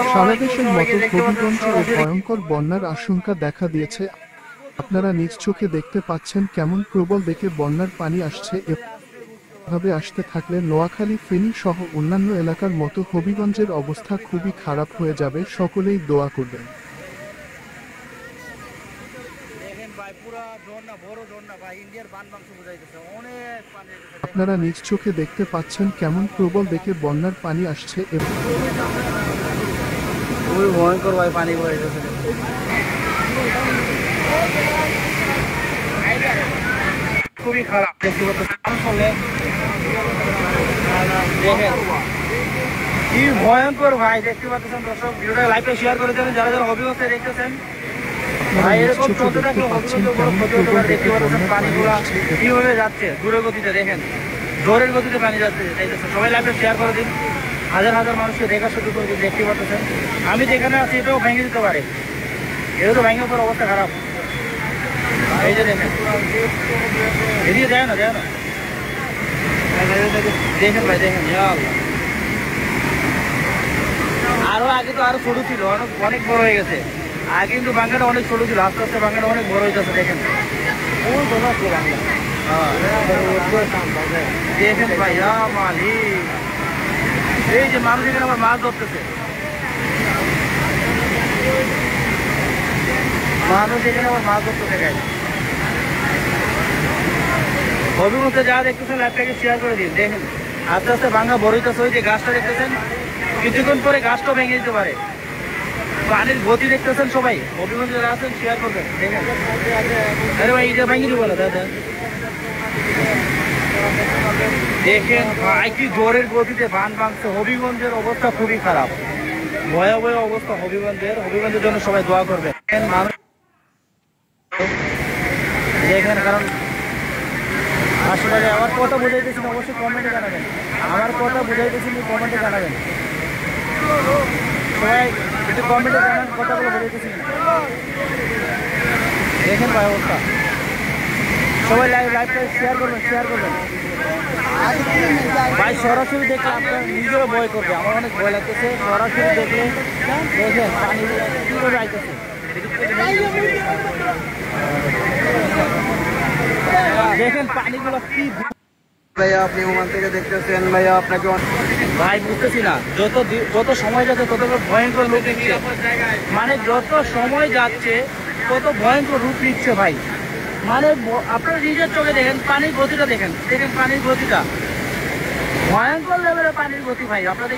সারা দেশের মতো হবিগঞ্জে ভয়ঙ্কর বন্যার আশঙ্কা দেখা দিয়েছে। আপনারা নিজ চোখে দেখতে পাচ্ছেন কেমন প্রবল বেগে বন্যার পানি আসছে। এভাবে আসতে থাকলে নোয়াখালী, ফেনী সহ অন্যান্য এলাকার মতো হবিগঞ্জের অবস্থা খুবই খারাপ হয়ে যাবে। সকলেই দোয়া করবেন। আপনারা নিজ চোখে দেখতে পাচ্ছেন কেমন প্রবল বেগে বন্যার পানি আসছে। খুবই ভয়ঙ্কর ভাই পানি বয়ে গেছে, খুবই খারাপ। কি ভয়ঙ্কর ভাই, দেখতে পাচ্ছেন দর্শক। ভিডিওটা লাইভে শেয়ার করে দেবেন যারা যারা হবিগঞ্জে দেখতেছেন। ভাই এরকম চলতে থাকলে হবিগঞ্জে বড় ক্ষতি হতে পারে। দেখতে পাচ্ছেন পানিগুলা কিভাবে যাচ্ছে দূরের গতিতে, দেখেন জোরের গতিতে পানি যাচ্ছে। সবাই লাইভে শেয়ার করে দিন, হাজার হাজার মানুষকে দেখার সুযোগ করে দিন। দেখতে পাচ্ছেন আমি যেখানে আছি এটাও ভেঙে দিতে পারে, এটা তো ভেঙে পড়ার অবস্থা খারাপ। এই যে দেখেন, এদিকে যায় না দেখেন ভাই, দেখেন আরো আগে তো আরো ছোট ছিল, অনেক বড় হয়ে গেছে। আগে কিন্তু বাংলাটা অনেক ছোট ছিল, আস্তে আস্তে বাংলাটা অনেক বড় হইতেছে। দেখেন দেখেন ভাই, মালিক এই যে মানুষ এখানে আবার মাছ ধরতেছে, হবিগঞ্জে যা দেখতেছেন লাইভটাকে শেয়ার করে দিন। দেখেন আস্তে আস্তে ভাঙা বড় হইতেছে। ওই যে গাছটা দেখতেছেন, কিছুক্ষণ পরে গাছটা ভেঙে দিতে পারে। পানির গতি দেখতেছেন সবাই, হবিগঞ্জে যারা আছেন শেয়ার করবেন। দেখেন আরে ভাই, এটা ভেঙে দিব না দাদা। দেখেন ভাই কি জোরের গতিতে বান ভাঙছে। হবিগঞ্জের অবস্থা খুবই খারাপ, ভয়াবহ অবস্থা হবিগঞ্জের জন্য সবাই দোয়া করবেন। মানুষ দেখেন, কারণ আসলে আমার কথা বুঝাইতেছেন, অবশ্যই কমেন্টে জানাবেন। আমার কথা বুঝাইতেছেন কমেন্টে জানাবেন। সবাই একটু কমেন্টে জানান কথাগুলো বুঝাইতেছেন। দেখেন ভাই অবস্থা, সবাই লাইভটা শেয়ার করবেন ভাই। সরাসরি দেখলে আপনার নিজেরও ভয় করবে, আমার অনেক ভয় লাগতেছে। সরাসরি দেখলে দেখেন পানি কীভাবে আইতেছে। দেখেন পানিগুলো কি ভাইয়া, আপনি ওমান থেকে দেখতেছেন ভাইয়া, আপনাকে ভাই বুঝতেছি না। যত সময় যাচ্ছে তত ভয়ঙ্কর রূপ নিচ্ছে, মানে যত সময় যাচ্ছে তত ভয়ঙ্কর রূপ নিচ্ছে ভাই। মানে আপনারা নিজের চোখে দেখেন পানির গতিটা, দেখেন পানির গতিটা ভয়ঙ্কর লেভেলের পানির গতি ভাই। আপনাদের